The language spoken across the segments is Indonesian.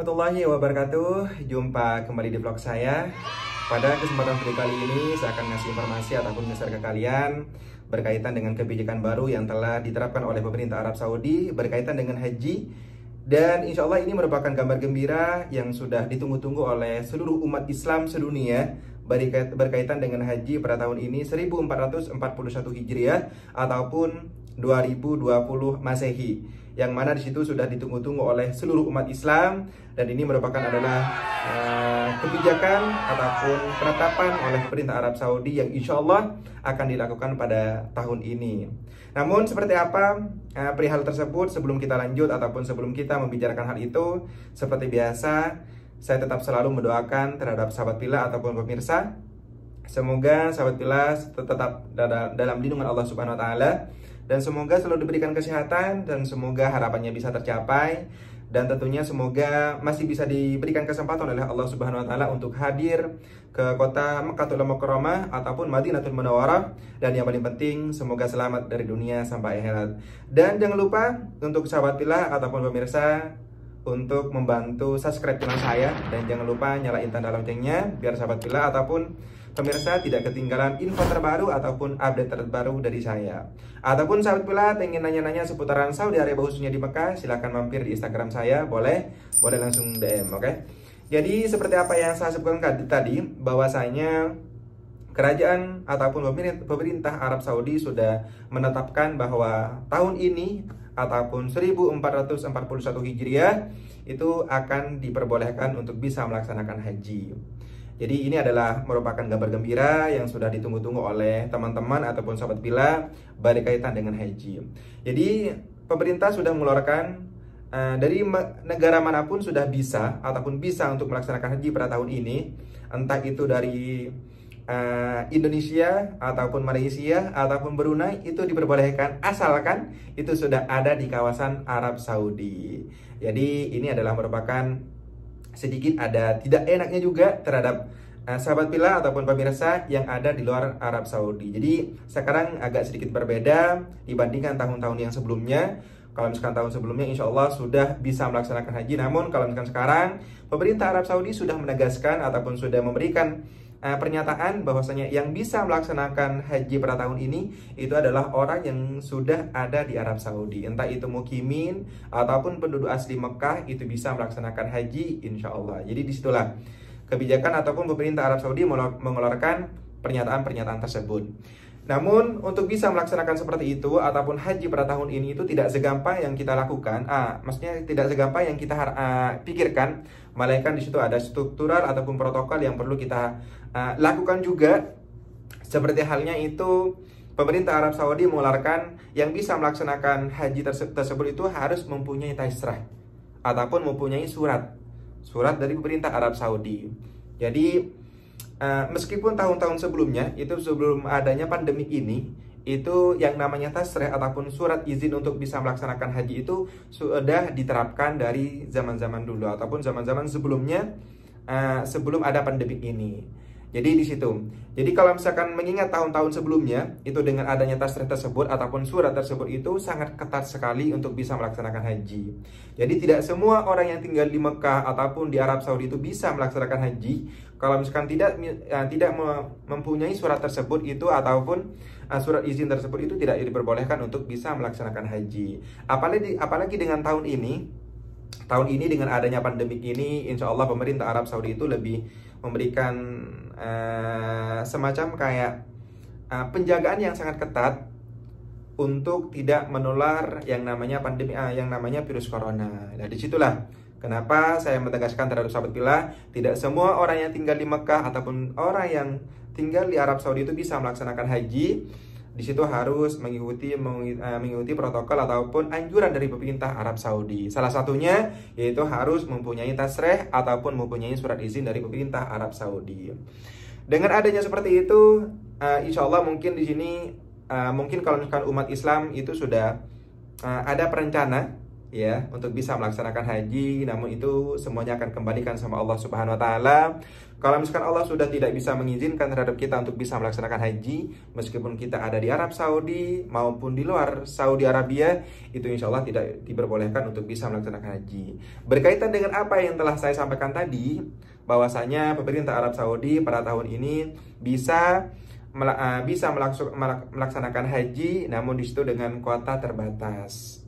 warahmatullahi wabarakatuh. Jumpa kembali di vlog saya. Pada kesempatan video kali ini saya akan ngasih informasi ataupun share ke kalian berkaitan dengan kebijakan baru yang telah diterapkan oleh pemerintah Arab Saudi berkaitan dengan haji. Dan insya Allah ini merupakan kabar gembira yang sudah ditunggu-tunggu oleh seluruh umat Islam sedunia berkaitan dengan haji pada tahun ini 1441 Hijriah ataupun 2020 Masehi, yang mana di situ sudah ditunggu-tunggu oleh seluruh umat Islam, dan ini merupakan adalah kebijakan ataupun penetapan oleh pemerintah Arab Saudi yang insya Allah akan dilakukan pada tahun ini. Namun seperti apa perihal tersebut, sebelum kita lanjut ataupun sebelum kita membicarakan hal itu, seperti biasa saya tetap selalu mendoakan terhadap sahabat Pillah ataupun pemirsa, semoga sahabat Pillah tetap dalam lindungan Allah Subhanahu wa taala, dan semoga selalu diberikan kesehatan, dan semoga harapannya bisa tercapai, dan tentunya semoga masih bisa diberikan kesempatan oleh Allah Subhanahu wa taala untuk hadir ke kota Mekkatul Mukarramah ataupun Madinatul Munawwarah, dan yang paling penting semoga selamat dari dunia sampai akhirat. Dan jangan lupa untuk sahabat Pillah ataupun pemirsa untuk membantu subscribe channel saya, dan jangan lupa nyalain tanda loncengnya biar sahabat Pillah ataupun pemirsa tidak ketinggalan info terbaru ataupun update terbaru dari saya. Ataupun sahabat Pillah pengen nanya-nanya seputaran Saudi Arabia khususnya di Mekah, silahkan mampir di Instagram saya, boleh langsung DM, oke? Jadi seperti apa yang saya sebutkan tadi, bahwasanya kerajaan ataupun pemerintah Arab Saudi sudah menetapkan bahwa tahun ini ataupun 1441 Hijriah itu akan diperbolehkan untuk bisa melaksanakan haji. Jadi ini adalah merupakan kabar gembira yang sudah ditunggu-tunggu oleh teman-teman ataupun sahabat Pillah berkaitan dengan haji. Jadi pemerintah sudah mengeluarkan dari negara manapun sudah bisa ataupun bisa untuk melaksanakan haji pada tahun ini, entah itu dari Indonesia ataupun Malaysia ataupun Brunei, itu diperbolehkan asalkan itu sudah ada di kawasan Arab Saudi. Jadi ini adalah merupakan sedikit ada tidak enaknya juga terhadap sahabat Pillah ataupun pemirsa yang ada di luar Arab Saudi. Jadi sekarang agak sedikit berbeda dibandingkan tahun-tahun yang sebelumnya. Kalau misalkan tahun sebelumnya insya Allah sudah bisa melaksanakan haji, namun kalau misalkan sekarang pemerintah Arab Saudi sudah menegaskan ataupun sudah memberikan pernyataan bahwasanya yang bisa melaksanakan haji pada tahun ini itu adalah orang yang sudah ada di Arab Saudi, entah itu mukimin ataupun penduduk asli Mekah, itu bisa melaksanakan haji insya Allah. Jadi disitulah kebijakan ataupun pemerintah Arab Saudi mengeluarkan pernyataan-pernyataan tersebut. Namun untuk bisa melaksanakan seperti itu ataupun haji pada tahun ini itu tidak segampang yang kita lakukan. Maksudnya tidak segampang yang kita pikirkan, melainkan di situ ada struktural ataupun protokol yang perlu kita lakukan juga. Seperti halnya itu pemerintah Arab Saudi mengeluarkan yang bisa melaksanakan haji tersebut itu harus mempunyai tasrah ataupun mempunyai surat dari pemerintah Arab Saudi. Jadi meskipun tahun-tahun sebelumnya, itu sebelum adanya pandemi ini, itu yang namanya tasrih ataupun surat izin untuk bisa melaksanakan haji itu sudah diterapkan dari zaman-zaman dulu ataupun zaman-zaman sebelumnya, sebelum ada pandemi ini. Jadi di situ. Jadi kalau misalkan mengingat tahun-tahun sebelumnya, itu dengan adanya tasrih tersebut ataupun surat tersebut itu sangat ketat sekali untuk bisa melaksanakan haji. Jadi tidak semua orang yang tinggal di Mekah ataupun di Arab Saudi itu bisa melaksanakan haji. Kalau misalkan tidak mempunyai surat tersebut itu ataupun surat izin tersebut itu tidak diperbolehkan untuk bisa melaksanakan haji. Apalagi dengan tahun ini. Tahun ini dengan adanya pandemi ini, insya Allah pemerintah Arab Saudi itu lebih memberikan semacam kayak penjagaan yang sangat ketat untuk tidak menular yang namanya pandemi, yang namanya virus corona. Nah disitulah kenapa saya menegaskan terhadap sahabat Pillah, tidak semua orang yang tinggal di Mekah ataupun orang yang tinggal di Arab Saudi itu bisa melaksanakan haji. Di situ harus mengikuti protokol ataupun anjuran dari pemerintah Arab Saudi. Salah satunya yaitu harus mempunyai tasrih ataupun mempunyai surat izin dari pemerintah Arab Saudi. Dengan adanya seperti itu, insya Allah mungkin di sini mungkin kalau misalkan umat Islam itu sudah ada perencana ya untuk bisa melaksanakan haji, namun itu semuanya akan kembalikan sama Allah Subhanahu wa taala. Kalau misalkan Allah sudah tidak bisa mengizinkan terhadap kita untuk bisa melaksanakan haji, meskipun kita ada di Arab Saudi maupun di luar Saudi Arabia, itu insya Allah tidak diperbolehkan untuk bisa melaksanakan haji. Berkaitan dengan apa yang telah saya sampaikan tadi, bahwasanya pemerintah Arab Saudi pada tahun ini bisa melaksanakan haji, namun disitu dengan kuota terbatas.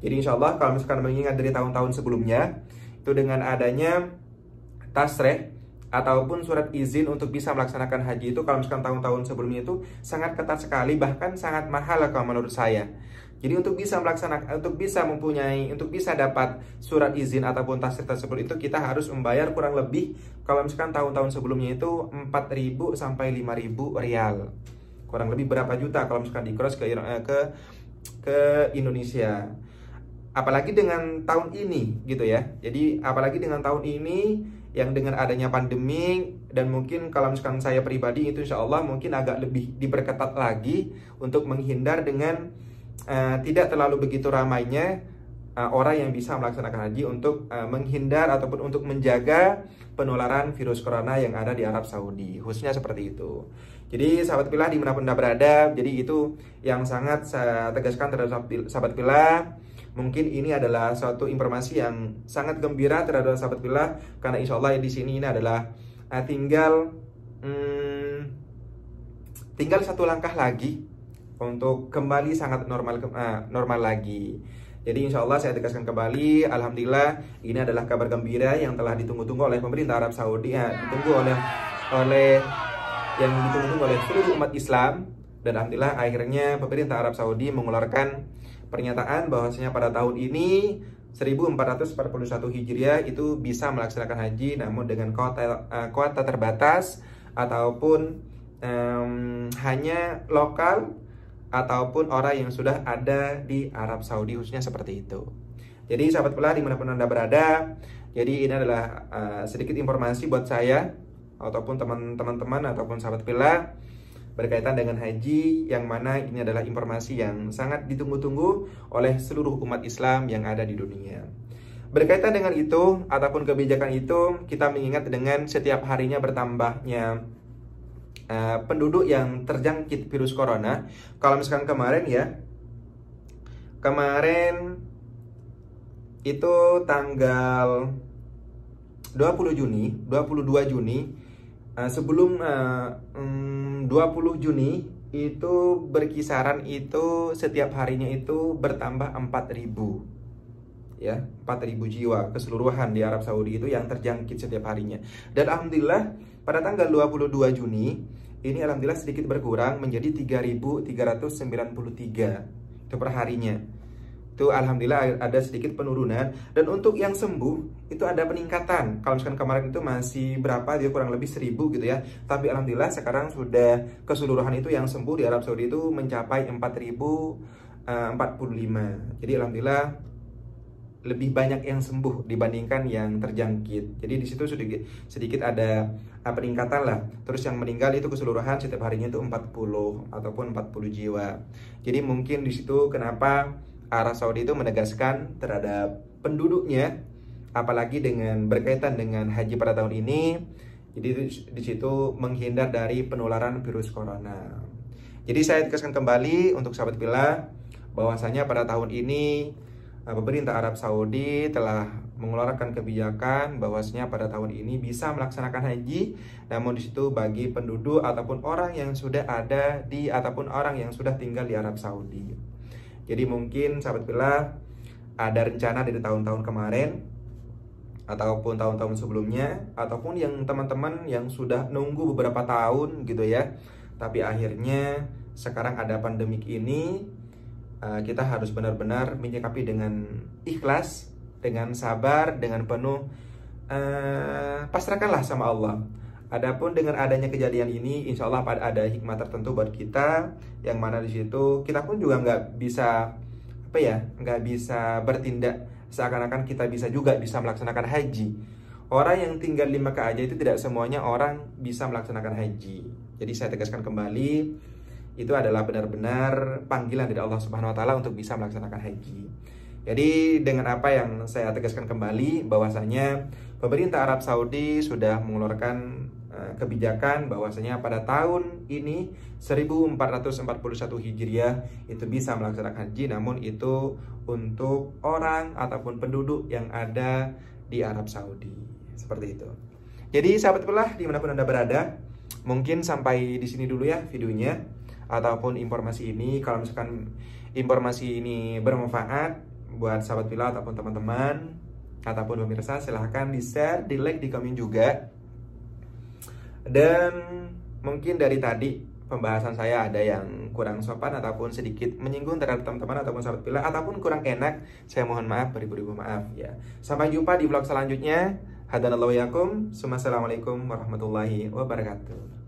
Jadi insya Allah kalau misalkan mengingat dari tahun-tahun sebelumnya, itu dengan adanya tasreh ataupun surat izin untuk bisa melaksanakan haji itu, kalau misalkan tahun-tahun sebelumnya itu sangat ketat sekali, bahkan sangat mahal kalau menurut saya. Jadi untuk bisa dapat surat izin ataupun tasreh tersebut itu kita harus membayar kurang lebih, kalau misalkan tahun-tahun sebelumnya itu 4.000 sampai 5.000 rial. Kurang lebih berapa juta kalau misalkan di-cross ke Indonesia. Apalagi dengan tahun ini gitu ya. Jadi apalagi dengan tahun ini yang dengan adanya pandemi, dan mungkin kalau misalkan saya pribadi itu insya Allah mungkin agak lebih diperketat lagi untuk menghindar dengan tidak terlalu begitu ramainya orang yang bisa melaksanakan haji, untuk menghindar ataupun untuk menjaga penularan virus corona yang ada di Arab Saudi, khususnya seperti itu. Jadi sahabat Pilah dimanapun Anda berada, jadi itu yang sangat saya tegaskan terhadap sahabat Pilah. Mungkin ini adalah suatu informasi yang sangat gembira terhadap sahabat Pilah, karena insya Allah di sini ini adalah tinggal satu langkah lagi untuk kembali sangat normal lagi. Jadi insya Allah saya tegaskan kembali, alhamdulillah ini adalah kabar gembira yang telah ditunggu-tunggu oleh pemerintah Arab Saudi, ditunggu oleh seluruh umat Islam. Dan alhamdulillah akhirnya pemerintah Arab Saudi mengeluarkan pernyataan bahwasanya pada tahun ini 1441 Hijriah itu bisa melaksanakan haji, namun dengan kuota terbatas ataupun hanya lokal ataupun orang yang sudah ada di Arab Saudi, khususnya seperti itu. Jadi sahabat Pilah dimanapun Anda berada, jadi ini adalah sedikit informasi buat saya ataupun teman-teman ataupun sahabat Pilah berkaitan dengan haji, yang mana ini adalah informasi yang sangat ditunggu-tunggu oleh seluruh umat Islam yang ada di dunia. Berkaitan dengan itu ataupun kebijakan itu, kita mengingat dengan setiap harinya bertambahnya penduduk yang terjangkit virus corona. Kalau misalkan kemarin itu tanggal 22 Juni, sebelum 20 Juni itu berkisaran itu setiap harinya itu bertambah 4.000 ya, 4.000 jiwa keseluruhan di Arab Saudi itu yang terjangkit setiap harinya. Dan alhamdulillah pada tanggal 22 Juni ini alhamdulillah sedikit berkurang menjadi 3.393 itu per harinya. Itu alhamdulillah ada sedikit penurunan. Dan untuk yang sembuh itu ada peningkatan. Kalau misalkan kemarin itu masih berapa, dia kurang lebih 1.000 gitu ya. Tapi alhamdulillah sekarang sudah keseluruhan itu yang sembuh di Arab Saudi itu mencapai 4.045. Jadi alhamdulillah lebih banyak yang sembuh dibandingkan yang terjangkit. Jadi di situ sedikit ada peningkatan lah. Terus yang meninggal itu keseluruhan setiap harinya itu 40 ataupun 40 jiwa. Jadi mungkin di situ kenapa Arab Saudi itu menegaskan terhadap penduduknya, apalagi dengan berkaitan dengan haji pada tahun ini. Jadi di situ menghindar dari penularan virus corona. Jadi saya tegaskan kembali untuk sahabat Pilah bahwasanya pada tahun ini pemerintah Arab Saudi telah mengeluarkan kebijakan bahwasanya pada tahun ini bisa melaksanakan haji, namun di situ bagi penduduk ataupun orang yang sudah ada di ataupun orang yang sudah tinggal di Arab Saudi. Jadi mungkin sahabat Pilah ada rencana dari tahun-tahun kemarin ataupun tahun-tahun sebelumnya, ataupun yang teman-teman yang sudah nunggu beberapa tahun gitu ya, tapi akhirnya sekarang ada pandemik ini. Kita harus benar-benar menyikapi dengan ikhlas, dengan sabar, dengan penuh pasrahkanlah sama Allah. Adapun dengan adanya kejadian ini, insya Allah ada hikmah tertentu buat kita, yang mana di situ kita pun juga nggak bisa bertindak seakan-akan kita bisa melaksanakan haji. Orang yang tinggal di Mekah aja itu tidak semuanya orang bisa melaksanakan haji. Jadi saya tegaskan kembali, itu adalah benar-benar panggilan dari Allah Subhanahu wa taala untuk bisa melaksanakan haji. Jadi dengan apa yang saya tegaskan kembali bahwasanya pemerintah Arab Saudi sudah mengeluarkan kebijakan bahwasanya pada tahun ini 1441 Hijriah itu bisa melaksanakan haji, namun itu untuk orang ataupun penduduk yang ada di Arab Saudi. Seperti itu. Jadi sahabat Kiblah dimanapun Anda berada, mungkin sampai di sini dulu ya videonya ataupun informasi ini. Kalau misalkan informasi ini bermanfaat buat sahabat Kiblah ataupun teman-teman ataupun pemirsa, silahkan di-share, di-like, di komen juga. Dan mungkin dari tadi pembahasan saya ada yang kurang sopan ataupun sedikit menyinggung terhadap teman-teman ataupun sahabat Kiblah ataupun kurang enak, saya mohon maaf, beribu-ribu maaf ya. Sampai jumpa di vlog selanjutnya. Hadanallahu yakum. Assalamualaikum warahmatullahi wabarakatuh.